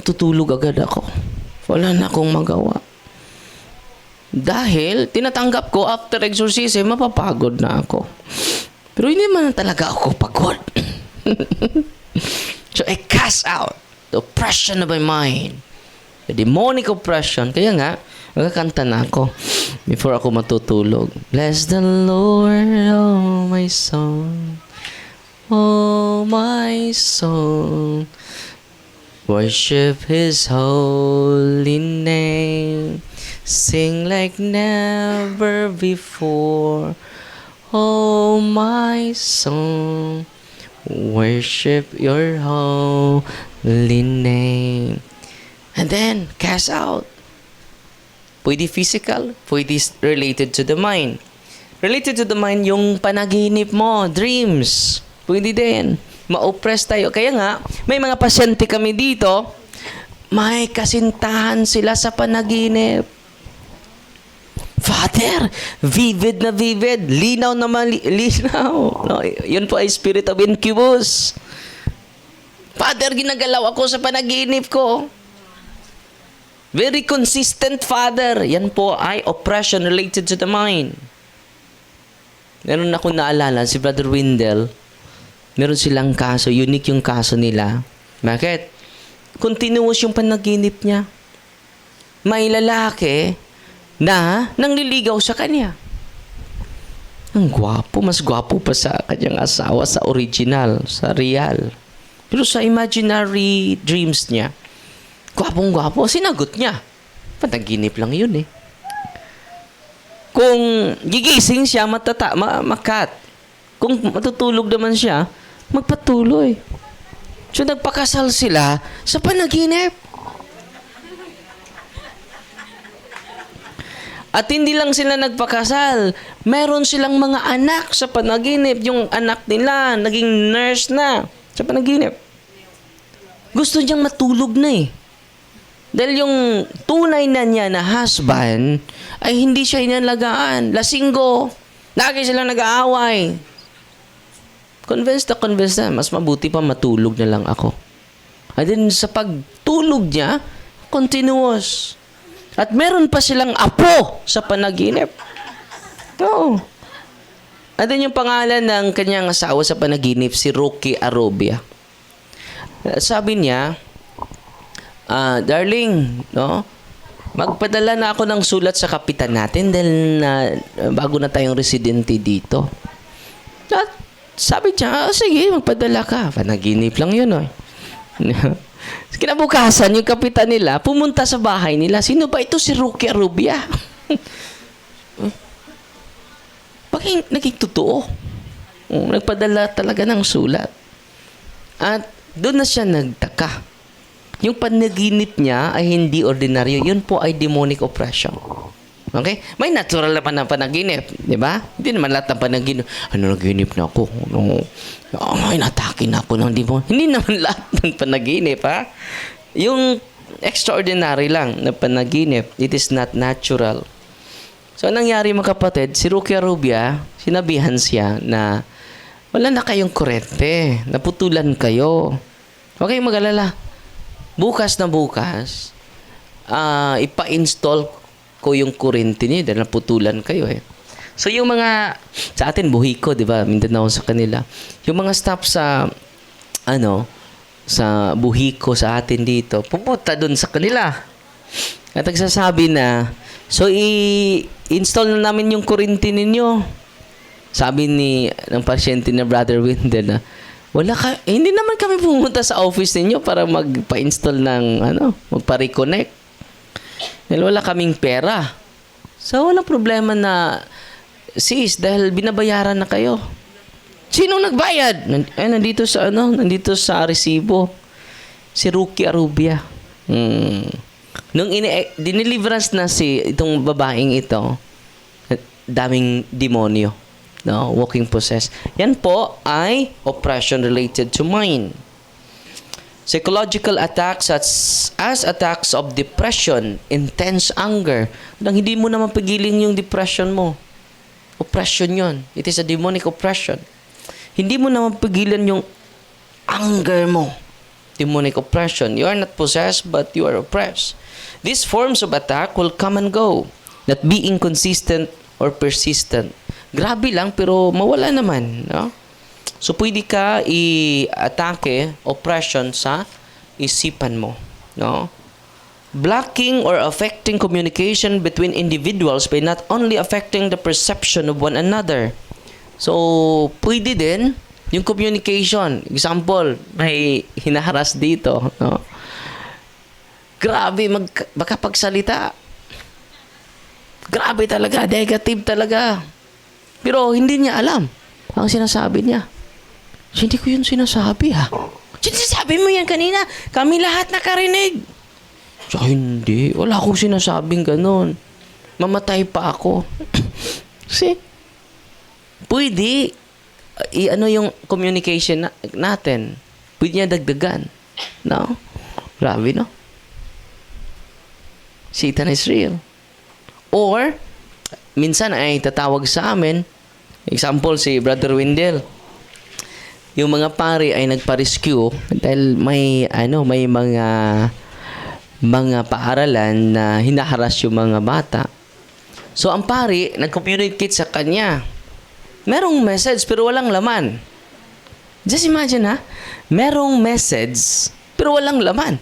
Tutulog agad ako. Wala na akong magawa. Dahil tinatanggap ko after exorcism, mapapagod na ako. Pero hindi man talaga ako pagod. So I cast out the oppression of my mind. The demonic oppression. Kaya nga, magkakanta na ako before ako matutulog. Bless the Lord, oh my soul. Oh my soul. Worship His holy name. Sing like never before. Oh my soul. Worship your holy name. And then, cast out. Pwede physical, pwede related to the mind. Related to the mind, yung panaginip mo, dreams. Pwede din. Ma-oppress tayo. Kaya nga, may mga pasyente kami dito, may kasintahan sila sa panaginip. Father, vivid na vivid. Linaw naman, linaw. No, yun po ay spirit of incubus. Father, ginagalaw ako sa panaginip ko. Very consistent, Father. Yan po ay oppression related to the mind. Meron akong naalala, si Brother Windel, meron silang kaso, unique yung kaso nila. Bakit? Continuous yung panaginip niya. May lalaki na nangliligaw sa kanya. Ang gwapo, mas gwapo pa sa kanyang asawa sa original, sa real. Pero sa imaginary dreams niya, gwapong-gwapo, sinagot niya. Panaginip lang yun eh. Kung gigising siya, makat. Kung matutulog naman siya, magpatuloy. So nagpakasal sila sa panaginip. At hindi lang sila nagpakasal, meron silang mga anak sa panaginip. Yung anak nila, naging nurse na sa panaginip. Gusto niyang matulog na eh. Dahil yung tunay na niya na husband, ay hindi siya inalagaan. Lasinggo. Lagi silang nag-aaway. Convinced na, mas mabuti pa matulog na lang ako. At then sa pagtulog niya, continuous. At meron pa silang apo sa panaginip. Oo. At then yung pangalan ng kanyang asawa sa panaginip, si Rocky Arobia. Sabi niya, darling, no, magpadala na ako ng sulat sa kapitan natin dahil bago na tayong residente dito. At sabi niya, sige, magpadala ka. Panaginip lang yun, oh. Kinabukasan, yung kapitan nila, pumunta sa bahay nila. Sino ba ito? Si Rocky Arubia. Bakit naging totoo? Nagpadala talaga ng sulat. At doon na siya nagtaka. Yung panaginip niya ay hindi ordinaryo. Yun po ay demonic oppression. Okay? May natural naman na panaginip. Di ba? Hindi naman lahat ng panaginip. Naginip na ako. Inatake na ako ng demon. Hindi naman lahat ng panaginip, ha? Yung extraordinary lang na panaginip, it is not natural. So, anong nangyari mga kapatid? Si Rocky Arubia, sinabihan siya na wala na kayong kurente. Naputulan kayo. Huwag kayong mag-alala. Bukas na bukas, ipa-install ko yung kurente niyo dahil naputulan kayo eh. So yung mga, sa atin Buhiko, di ba? Mindanao sa kanila. Yung mga staff sa, sa Buhiko sa atin dito, pupunta dun sa kanila. At nagsasabi na, so i-install na namin yung kurente ninyo. Sabi ng pasyente na Brother Windel na, hindi naman kami pumunta sa office ninyo para magpa-install ng, magpa-reconnect. Dahil wala kaming pera. So, walang problema na, sis, dahil binabayaran na kayo. Sino nagbayad? Nandito sa resibo. Si Rocky Arubia. Nung dineliverance na itong babaeng ito, daming demonyo. No, walking possessed. Yan po ay oppression related to mind. Psychological attacks as attacks of depression, intense anger. Nang hindi mo naman pagilin yung depression mo. Oppression yon. It is a demonic oppression. Hindi mo naman pagilan yung anger mo. demonic oppression. You are not possessed, but you are oppressed. These forms of attack will come and go, not be inconsistent or persistent. Grabe lang, pero mawala naman. No? So, pwede ka i-atake oppression sa isipan mo. No? Blocking or affecting communication between individuals by not only affecting the perception of one another. So, pwede din yung communication. Example, may hinaharas dito. No? Grabe makapagsalita. Grabe talaga, negative talaga. Pero hindi niya alam ang sinasabi niya. Hindi ko yun sinasabi ha. Sinasabi mo yan kanina. Kami lahat nakarinig. So, hindi. Wala akong sinasabing ganun. Mamatay pa ako. See? Pwede i-ano yung communication natin. Pwede niya dagdagan. No? Grabe, no? Satan is real. Or, minsan ay tatawag sa amin, example, si Brother Wendell, yung mga pari ay nagpa-rescue dahil may mga paaralan na hinaharas yung mga bata. So, ang pari, nag-communicate sa kanya. Merong message, pero walang laman. Just imagine, ha? Merong message, pero walang laman.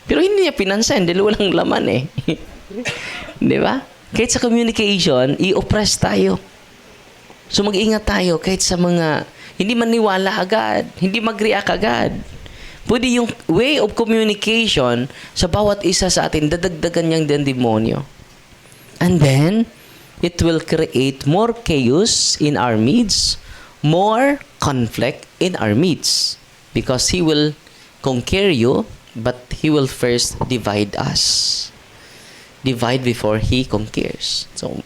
Pero hindi niya pinansin dahil walang laman eh. Di ba? Kahit sa communication, i-oppress tayo. So, mag-ingat tayo kahit sa mga hindi maniwala agad, hindi mag-react agad. Pwede yung way of communication sa bawat isa sa atin, dadagdagan niyang ng demonyo. And then, it will create more chaos in our midst, more conflict in our midst. Because he will conquer you, but he will first divide us. Divide before he conquers. So,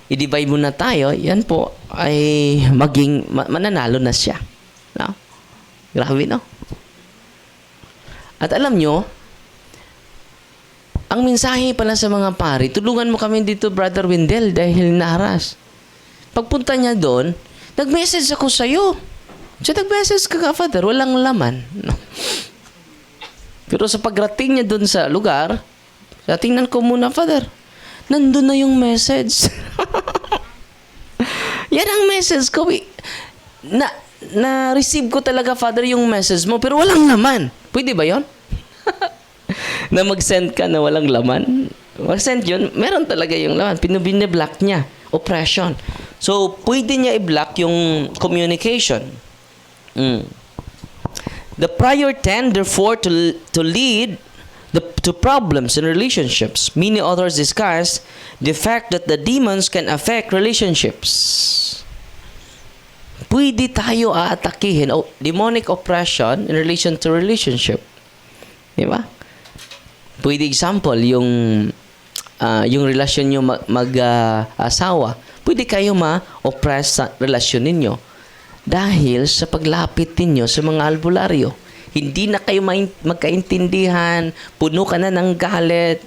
i-divide muna tayo, yan po ay maging mananalo na siya. No? Grabe, no? At alam nyo, ang mensahe pala sa mga pari, tulungan mo kami dito, Brother Wendell, dahil naharas. Pagpunta niya doon, nag-message ako sa'yo. So, nag-message ka, Father, walang laman. No? Pero sa pagrating niya doon sa lugar, tingnan ko muna, Father, nandun na yung message. Yan ang message ko. Na-receive ko talaga, Father, yung message mo, pero walang laman. Pwede ba yon? Na mag-send ka na walang laman? Mag-send yun, meron talaga yung laman. Biniblock niya. Oppression. So, pwede niya i-block yung communication. The prior tend, therefore, to lead to problems in relationships. Many authors discuss the fact that the demons can affect relationships. Pwede tayo aatakihin demonic oppression in relation to relationship. Di ba? Pwede example, yung relasyon nyo mag-asawa. Pwede kayo ma-oppress sa relasyon ninyo. Dahil sa paglapit ninyo sa mga albularyo, hindi na kayo magkaintindihan, puno ka na ng galit,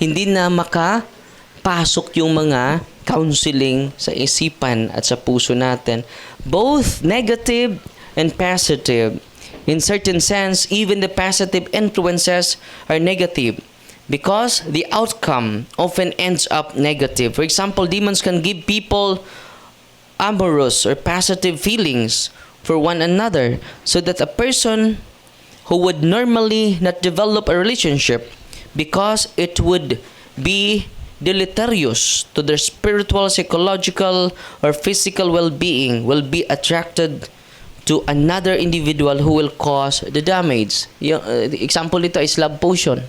hindi na makapasok yung mga counseling sa isipan at sa puso natin. Both negative and positive. In certain sense, even the positive influences are negative because the outcome often ends up negative. For example, demons can give people amorous or positive feelings for one another so that a person who would normally not develop a relationship because it would be deleterious to their spiritual, psychological, or physical well-being will be attracted to another individual who will cause the damage. Yung, example nito is love potion.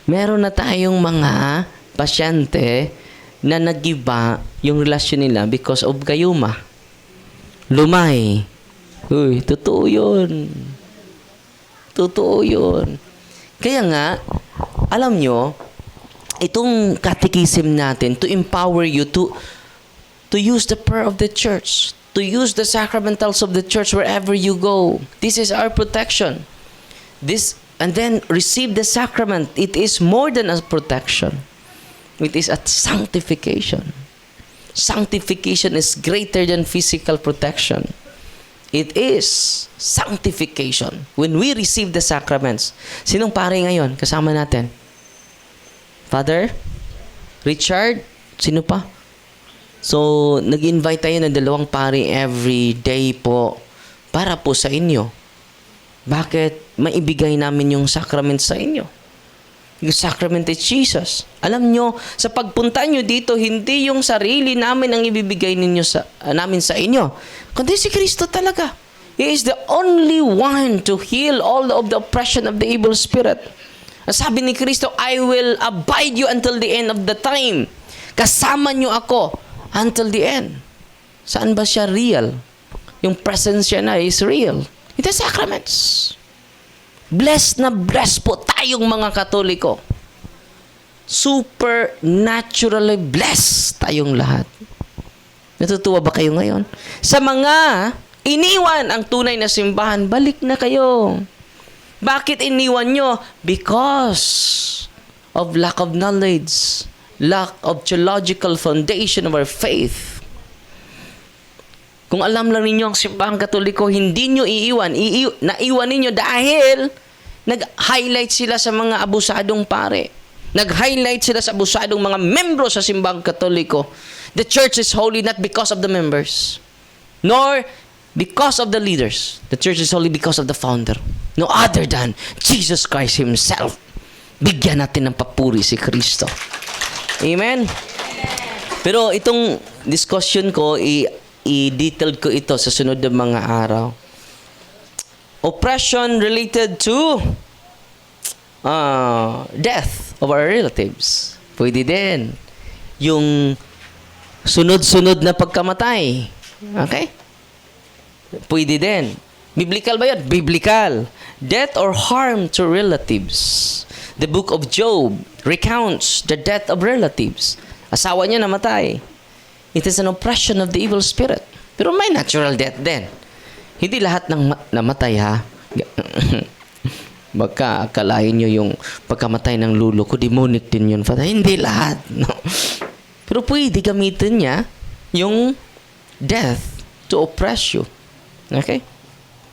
Meron na tayong mga pasyente na nagiba yung relasyon nila because of gayuma. Lumay. Uy, totoo yun. Totoo yun. Kaya nga, alam nyo, itong catechism natin to empower you to use the prayer of the church, to use the sacramentals of the church wherever you go. This is our protection. And then receive the sacrament. It is more than a protection. It is a sanctification. Sanctification is greater than physical protection. It is sanctification. When we receive the sacraments. Sinong pare ngayon kasama natin? Father? Richard? Sino pa? So, nag-invite tayo ng 2 pare every day po para po sa inyo. Bakit? Maibigay namin yung sacrament sa inyo. Yung sacrament is Jesus. Alam nyo, sa pagpunta nyo dito, hindi yung sarili namin ang ibibigay namin sa inyo, kundi si Kristo talaga. He is the only one to heal all of the oppression of the evil spirit. Sabi ni Kristo, I will abide you until the end of the time. Kasama nyo ako until the end. Saan ba siya real? Yung presence niya na is real. It is sacraments. Blessed na blessed po tayong mga Katoliko. Supernaturally blessed tayong lahat. Natutuwa ba kayo ngayon? Sa mga iniwan ang tunay na simbahan, balik na kayo. Bakit iniwan nyo? Because of lack of knowledge, lack of theological foundation of our faith. Kung alam lang ninyo ang simbahang Katoliko, hindi nyo iiwan. Naiwan ninyo dahil nag-highlight sila sa mga abusadong pare. Nag-highlight sila sa abusadong mga membro sa simbahang Katoliko. The church is holy not because of the members, nor because of the leaders. The church is holy because of the founder. No other than Jesus Christ Himself. Bigyan natin ng papuri si Kristo. Amen? Pero itong discussion ko, i-detailed ko ito sa sunod na mga araw. Oppression related to death of our relatives. Pwede din. Yung sunod-sunod na pagkamatay. Okay? Pwede din. Biblical ba yun? Biblical. Death or harm to relatives. The book of Job recounts the death of relatives. Asawa niya namatay. It is an oppression of the evil spirit. Pero may natural death din. Hindi lahat ng namatay, ha? Baka akalain nyo yung pagkamatay ng lulo ko, demonic din yun. Hindi lahat. No? Pero pwede gamitin niya yung death to oppress you. Okay?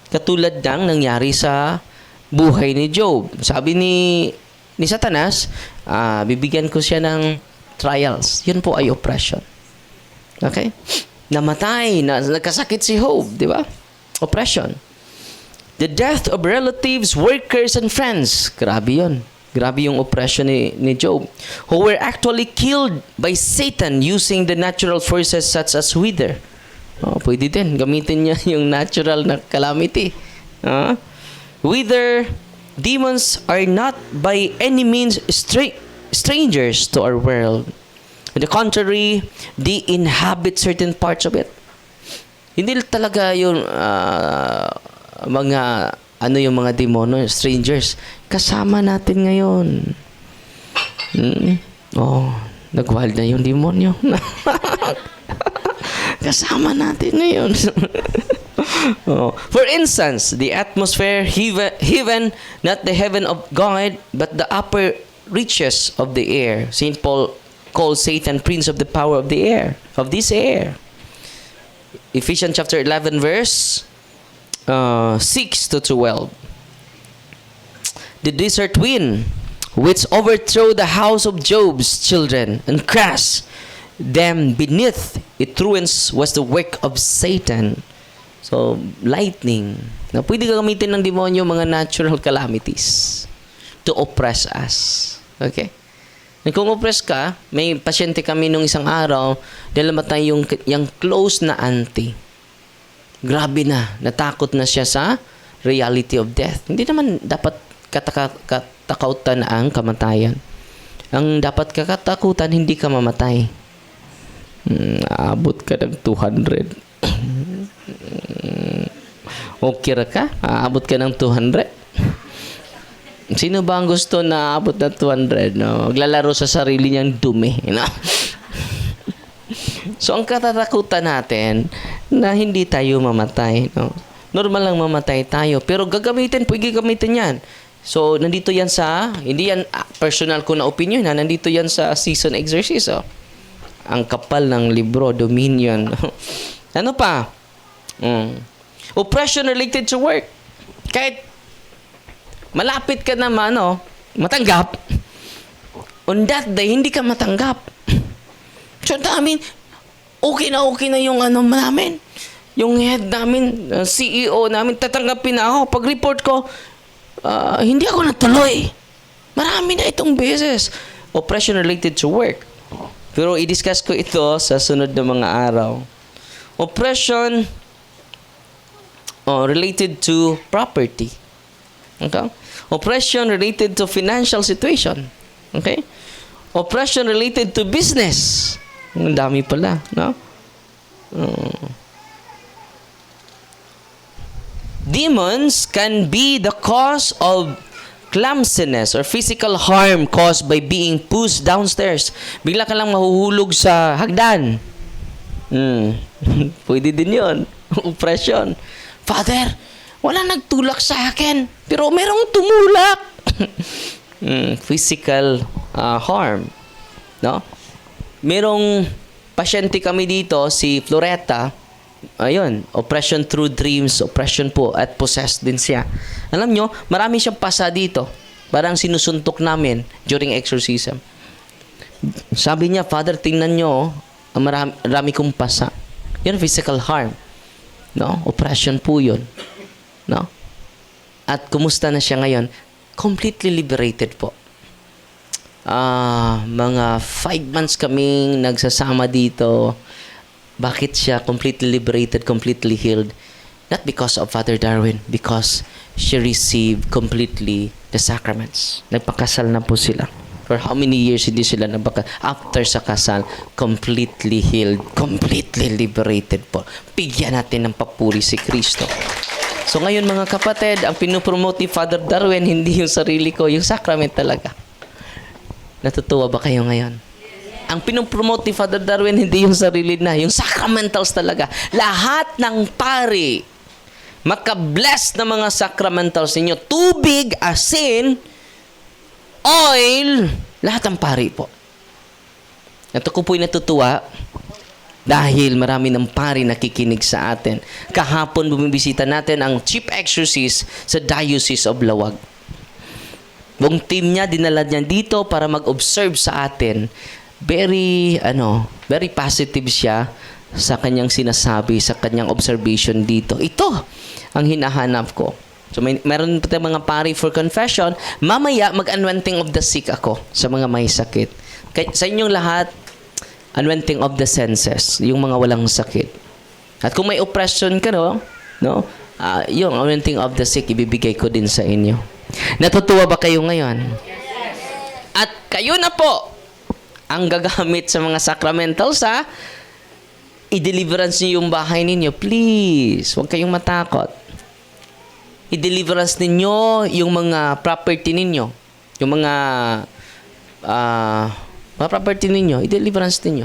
Katulad ng nangyari sa buhay ni Job. Sabi ni Satanas, bibigyan ko siya ng trials. Yun po ay oppression. Okay? Namatay, nagkasakit si Job, di ba? Oppression. The death of relatives, workers, and friends. Grabe yun. Grabe yung oppression ni Job. Who were actually killed by Satan using the natural forces such as wither. Pwede din. Gamitin niya yung natural na calamity. Wither, demons are not by any means strangers to our world. On the contrary, they inhabit certain parts of it. Hindi talaga yung yung mga demono, strangers. Kasama natin ngayon. Nag-wild na yung demonyo. Kasama natin ngayon. For instance, the atmosphere, heaven, not the heaven of God, but the upper reaches of the air. St. Paul calls Satan prince of the power of the air, of this air. Ephesians chapter 11 verse 6 to 12. The desert wind, which overthrew the house of Job's children and crushed them beneath its ruins, was the work of Satan. So, lightning. Na pwede gamitin ng demonyo mga natural calamities to oppress us. Okay? Kung oppress ka, may pasyente kami nung isang araw, dahil matay yung close na auntie. Grabe na, natakot na siya sa reality of death. Hindi naman dapat katakautan ang kamatayan. Ang dapat kakatakutan, hindi ka mamatay. Aabot ka ng 200. Okay ka? Aabot ka ng 200? Sino ba ang gusto na abot na 200? No? Maglalaro sa sarili niyang dumi. No? So, ang katatakutan natin na hindi tayo mamatay. No? Normal lang mamatay tayo. Pero pwede gamitin yan. So, nandito yan hindi yan personal ko na opinion. Nandito yan sa season exercise. Ang kapal ng libro, Dominion. Ano pa? Oppression related to work. Kahit malapit ka naman, matanggap, on that day, hindi ka matanggap. So, namin, okay na yung namin. Yung head namin, CEO namin, tatanggapin na ako. Pag-report ko, hindi ako natuloy. Marami na itong beses. Oppression related to work. Pero i-discuss ko ito sa sunod na mga araw. Oppression related to property. Okay? Oppression related to financial situation. Okay? Oppression related to business. Ang dami pala, no? Demons can be the cause of clumsiness or physical harm caused by being pushed downstairs. Bigla ka lang mahuhulog sa hagdan. Pwede din yun. Oppression. Father, wala nagtulak sa akin, pero merong tumulak. Physical harm. No? Merong pasyente kami dito, si Floretta. Ayun, oppression through dreams, oppression po, at possessed din siya. Alam nyo, marami siyang pasa dito. Parang sinusuntok namin during exorcism. Sabi niya, Father, tingnan nyo, marami kong pasa. Yun, physical harm. No? Oppression po yun. No? At kumusta na siya ngayon? Completely liberated po. Mga 5 months kaming nagsasama dito. Bakit siya completely liberated, completely healed? Not because of Father Darwin, because she received completely the sacraments. Nagpakasal na po sila. For how many years hindi sila nagpakasal? After sa kasal, completely healed, completely liberated po. Bigyan natin ng papuri si Kristo. So ngayon mga kapatid, ang pinupromote ni Father Darwin, hindi yung sarili ko, yung sacrament talaga. Natutuwa ba kayo ngayon? Ang pinopromote ni Father Darwin, hindi yung sarili na, yung sacramentals talaga. Lahat ng pari, makabless na mga sacramentals ninyo, tubig, asin, oil, lahat ng pari po. Ito ko po'y natutuwa dahil marami ng pari nakikinig sa atin. Kahapon bumibisita natin ang chief exorcist sa Diocese of Lawag. Buong team niya, dinala niya dito para mag-observe sa atin. Very positive siya sa kanyang sinasabi, sa kanyang observation dito. Ito ang hinahanap ko. So meron pa tayong mga pari for confession. Mamaya mag-anointing of the sick ako sa mga may sakit. Sa inyong lahat, anointing of the senses, yung mga walang sakit. At kung may oppression ka, yung anointing of the sick, ibibigay ko din sa inyo. Natutuwa ba kayo ngayon? At kayo na po ang gagamit sa mga sacramentals, i-deliverance niyo yung bahay ninyo. Please, huwag kayong matakot. I-deliverance ninyo yung mga property ninyo. Yung mga property ninyo, i-deliverance ninyo.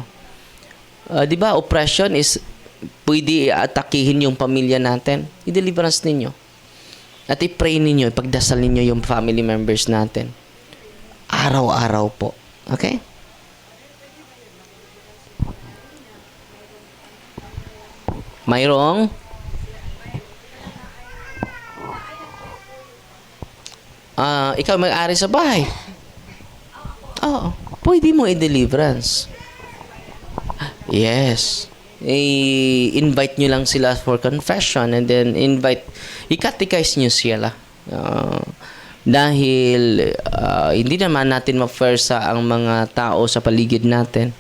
Di ba, oppression is, pwede atakihin yung pamilya natin. I-deliverance ninyo. At i-pray ninyo, ipagdasal ninyo yung family members natin. Araw-araw po. Okay? Mayroong ikaw mag-ari sa bahay. Oo. Pwede mo i-deliverance. Yes. I-invite nyo lang sila for confession and then i-catechize nyo sila. Dahil hindi naman natin ma-firsa ang mga tao sa paligid natin.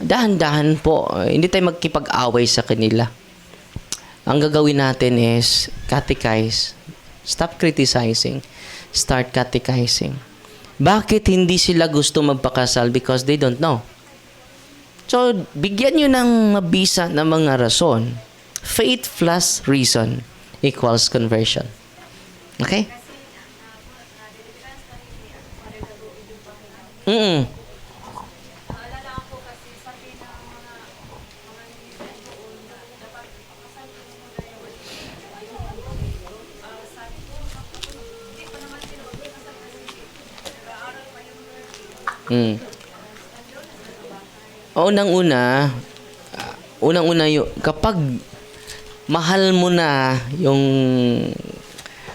Dahan-dahan po. Hindi tayo magkipag-away sa kanila. Ang gagawin natin is catechize. Stop criticizing. Start catechizing. Bakit hindi sila gusto magpakasal? Because they don't know. So, bigyan nyo ng mabisa na mga rason. Faith plus reason equals conversion. Okay? Unang-una yung kapag mahal mo na yung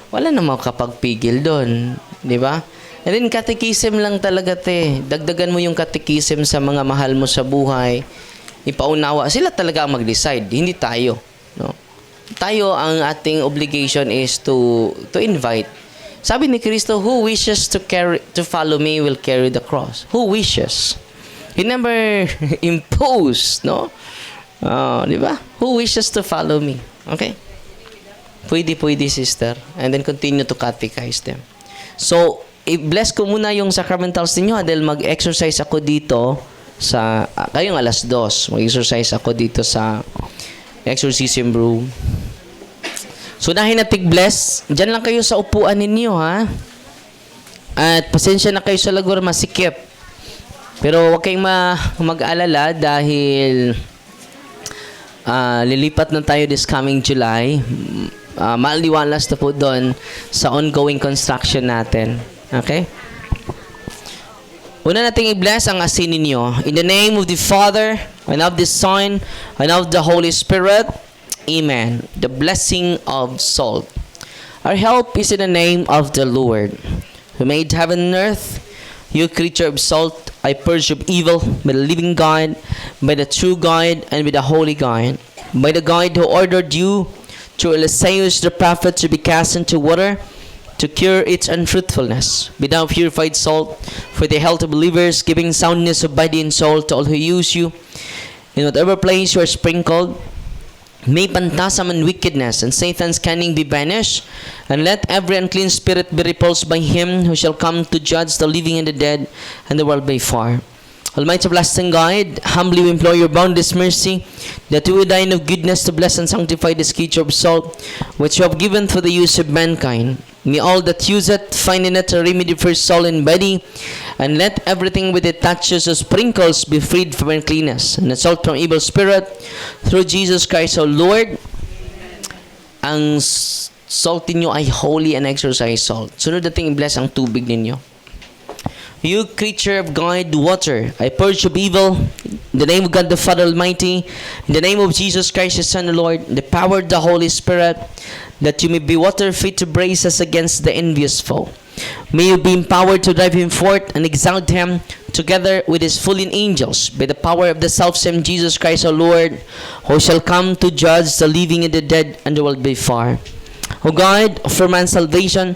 wala na makapagpigil doon, di ba? And then catechism lang talaga te. Dagdagan mo yung catechism sa mga mahal mo sa buhay. Ipaunawa sila talaga ang mag-decide, hindi tayo, no? Tayo ang ating obligation is to invite. Sabi ni Kristo, who wishes to follow me will carry the cross. Who wishes? He never imposed, no? Di ba? Who wishes to follow me? Okay? Pwede, sister. And then continue to catechize them. So, i-bless ko muna yung sacramentals ninyo dahil mag-exercise ako dito sa, kayong 2:00. Mag-exercise ako dito sa exorcism room. So, dahil natig-bless, dyan lang kayo sa upuan ninyo, ha? At pasensya na kayo sa lagor, masikip. Pero huwag kayong mag-alala dahil lilipat na tayo this coming July. Maliwalas na po doon sa ongoing construction natin. Okay? Una nating i-bless ang asin ninyo. In the name of the Father, and of the Son, and of the Holy Spirit. Amen. The blessing of salt. Our help is in the name of the Lord, who made heaven and earth. You creature of salt, I purge of evil by the living God, by the true God, and by the holy God, by the God who ordered you through Eliseus the prophet to be cast into water, to cure its unfruitfulness. Be thou purified salt for the health of believers, giving soundness of body and soul to all who use you. In whatever place you are sprinkled, may phantasm and wickedness and Satan's cunning be banished, and let every unclean spirit be repulsed by him who shall come to judge the living and the dead, and the world by far. Almighty everlasting God, humbly we implore your boundless mercy, that you would deign of goodness to bless and sanctify this creature of salt, which you have given for the use of mankind. May all that use it find in it a remedy for soul and body, and let everything with it touches or sprinkles be freed from uncleanness, and assault from evil spirit, through Jesus Christ our Lord. Ang salt ninyo ay holy and exorcised salt. Sunod natin i-bless ang tubig ninyo. You creature of God, water, I purge of evil, in the name of God the Father Almighty, in the name of Jesus Christ, His Son, the Lord, in the power of the Holy Spirit, that you may be water fit to brace us against the envious foe. May you be empowered to drive him forth and exalt him together with his fallen angels by the power of the selfsame Jesus Christ our Lord, who shall come to judge the living and the dead, and the world by far. O God, for man's salvation,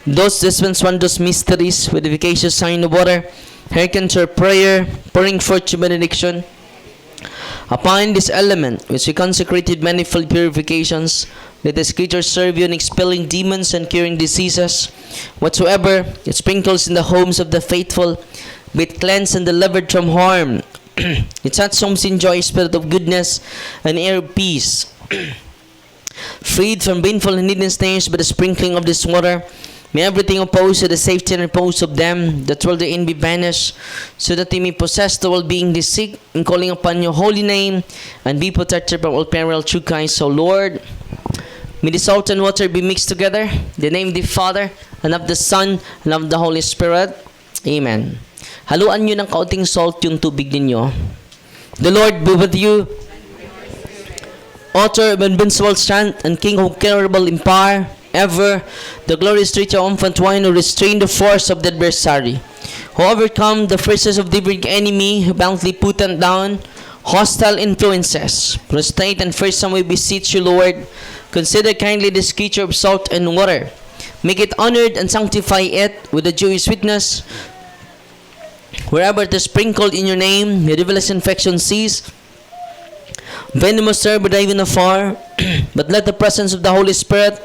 those dispense wondrous mysteries with the efficacious sign of water, hearken to our prayer, pouring forth your benediction upon this element which we consecrated manifold purifications. Let this creature serve you in expelling demons and curing diseases. Whatsoever it sprinkles in the homes of the faithful, be it cleansed and delivered from harm. It such homes enjoy a spirit of goodness and air of peace. Freed from baneful and hidden snares by the sprinkling of this water, may everything opposed to the safety and repose of them that will therein be banished, so that they may possess the well-being they seek, in calling upon your holy name, and be protected from all peril through Christ. So Lord, may the salt and water be mixed together, in the name of the Father, and of the Son, and of the Holy Spirit. Amen. Haluan nyo ng kaunting salt yung tubig ninyo. The Lord be with you, Author of invincible strength and King of incurable in power, ever the glorious triumphant one who restrained the force of the adversary, who overcome the forces of the big enemy, who bountifully put them down hostile influences. Prostrate and fearsome we beseech you, Lord, consider kindly this creature of salt and water. Make it honored and sanctify it with the joyous witness. Wherever it is sprinkled in your name, may devilish infection cease. Venomous terror be driven afar. But let the presence of the Holy Spirit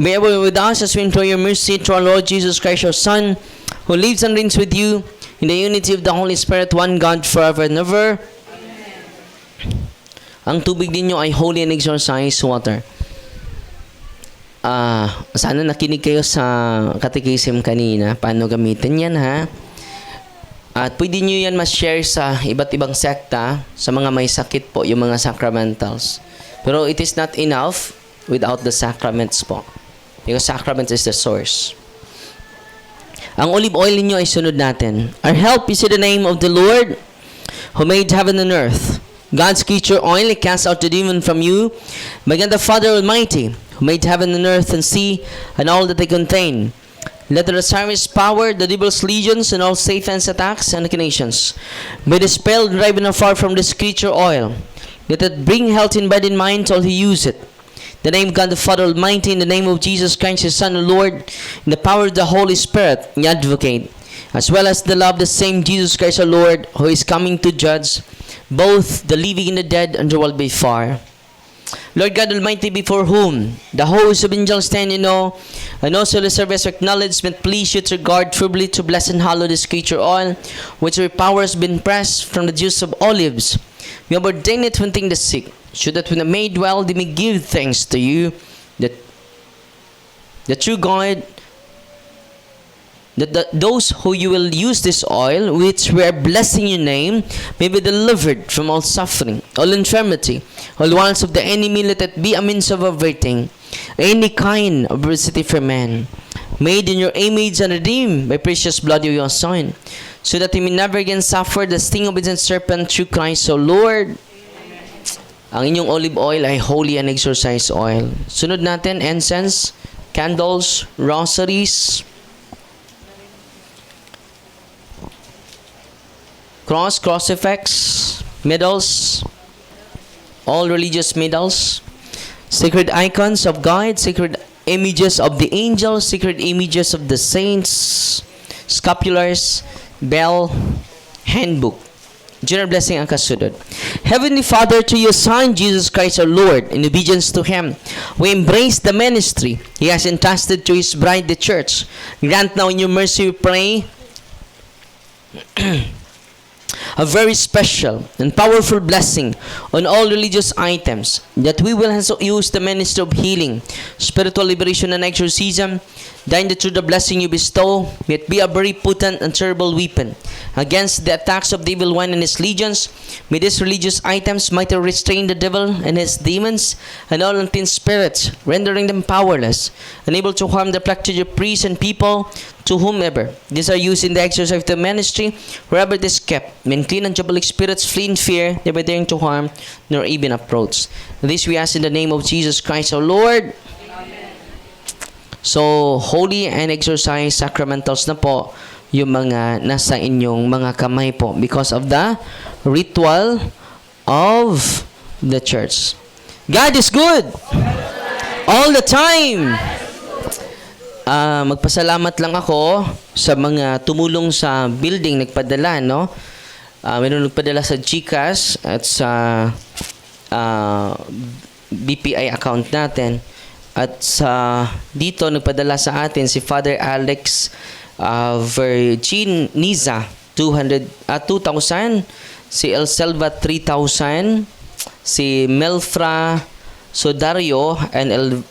be ever with us as we implore your mercy through our Lord Jesus Christ, your Son, who lives and reigns with you in the unity of the Holy Spirit, one God, forever and ever. Ang tubig ninyo ay holy and exorcised water. Sana nakinig kayo sa catechism kanina. Paano gamitin yan, ha? At pwede nyo yan ma-share sa iba't ibang sekta, sa mga may sakit po, yung mga sacramentals. Pero it is not enough without the sacraments po. Because sacrament is the source. Ang olive oil ninyo ay sunod natin. Our help is in the name of the Lord, who made heaven and earth. God's creature oil cast out the demon from you by God the Father Almighty, who made heaven and earth and sea and all that they contain. Let the Osiris power, the devil's legions, and all Satan's attacks and machinations be dispelled and driven afar from this creature oil. Let it bring health in body and mind to all who use it. In the name of God the Father Almighty, in the name of Jesus Christ, His Son, the Lord, in the power of the Holy Spirit, the Advocate, as well as the love of the same Jesus Christ our Lord, who is coming to judge both the living and the dead, and the world by far. Lord God Almighty, before whom the hosts of angels stand in awe, and also the service of acknowledgement, please you to regard truly to bless and hallow this creature oil, which your power has been pressed from the juice of olives. We have ordained it to heal the sick, so that when the made well, they may give thanks to you, that the true God, that those who you will use this oil, which we are blessing your name, may be delivered from all suffering, all infirmity, all wiles of the enemy. Let it be a means of averting any kind of adversity for man, made in your image and redeemed by precious blood of your Son, so that he may never again suffer the sting of the serpent through Christ. So Lord, ang inyong olive oil ay holy and exorcised oil. Sunod natin, incense, candles, rosaries, crucifix, medals, all religious medals, sacred icons of God, sacred images of the angels, sacred images of the saints, scapulars, bell, handbook. General blessing ang kasunod. Heavenly Father, to your Son, Jesus Christ our Lord, in obedience to Him, we embrace the ministry He has entrusted to His bride, the church. Grant now in your mercy, we pray, a very special and powerful blessing on all religious items, that we will also use the ministry of healing, spiritual liberation, and exorcism. Thine that through the blessing you bestow, may it be a very potent and terrible weapon against the attacks of the evil one and his legions. May these religious items might restrain the devil and his demons and all unclean spirits, rendering them powerless, unable to harm the practice of priests and people, to whomever these are used in the exercise of the ministry. Wherever it is kept, may unclean and diabolic spirits flee in fear, never daring to harm nor even approach. This we ask in the name of Jesus Christ our Lord. So, holy and exorcised sacramentals na po yung mga nasa inyong mga kamay po because of the ritual of the church. God is good all the time. Magpasalamat lang ako sa mga tumulong sa building, nagpadala, no? Mayroon nagpadala sa GCash at sa BPI account natin. At sa dito nagpadala sa atin si Father Alex Virgin Niza 2,000, si El Selva 3,000, si Melfra Sodario and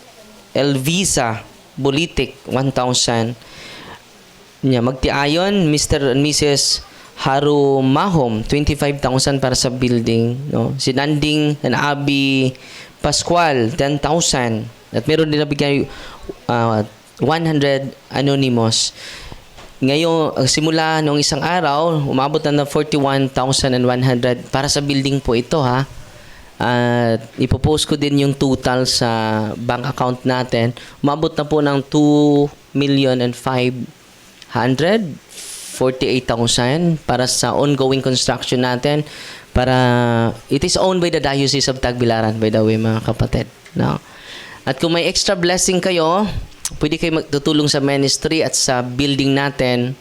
Elvisa Bolitik 1,000. Magtiayon Mr. and Mrs. Haru Mahom 25,000 para sa building, no? Si Nanding and Abby Pascual 10,000. At meron din nabigay 100 anonymous. Ngayon, simula nung isang araw, umabot na ng 41,100 para sa building po ito, ha. At ipopost ko din yung total sa bank account natin. Umabot na po ng 2,548,000 para sa ongoing construction natin. Para it is owned by the Diocese of Tagbilaran, by the way, mga kapatid. No? At kung may extra blessing kayo, pwede kayo magtutulong sa ministry at sa building natin.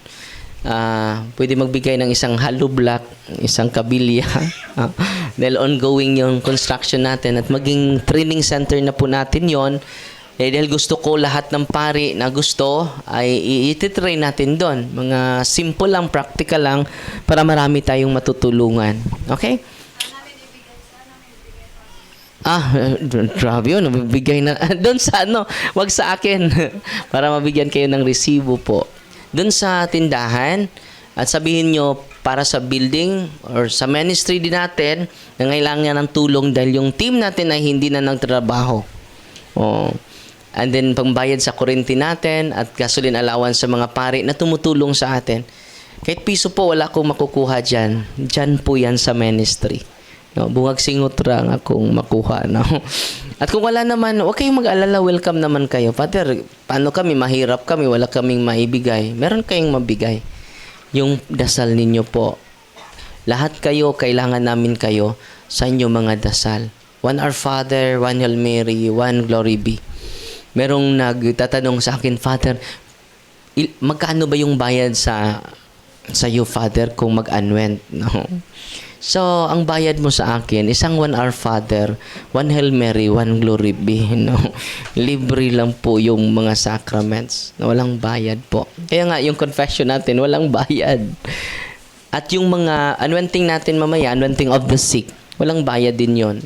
Pwede magbigay ng isang hollow block, isang kabilya. Dahil ongoing yung construction natin at maging training center na po natin yon. Dahil gusto ko lahat ng pari na gusto ay ititrain natin doon. Mga simple lang, practical lang para marami tayong matutulungan. Okay? Grabe yun. Mabibigay na. Doon sa wag sa akin. Para mabigyan kayo ng resibo po. Doon sa tindahan. At sabihin nyo, para sa building or sa ministry din natin, nangailangan ng tulong dahil yung team natin ay hindi na nagtrabaho. And then, pangbayad sa kurente natin at gasoline allowance sa mga pari na tumutulong sa atin. Kahit piso po, wala akong makukuha dyan. Dyan po yan sa ministry. No, bungag singot ra nga kung makuha, no. At kung wala naman, huwag kayong mag-alala, welcome naman kayo. Father, paano kami, mahirap kami, wala kaming maibigay. Meron kayong mabigay. Yung dasal ninyo po. Lahat kayo, kailangan namin kayo sa inyong mga dasal. One Our Father, one Hail Mary, one Glory Be. Merong nagtatanong sa akin, Father, magkano ba yung bayad sa iyo, Father, kung mag-anwent? No? So, ang bayad mo sa akin, isang One Our Father, one Hail Mary, one Glory Be. No? Libre lang po yung mga sacraments. No? Walang bayad po. Kaya nga, yung confession natin, walang bayad. At yung mga anointing natin mamaya, anointing of the sick, walang bayad din yon.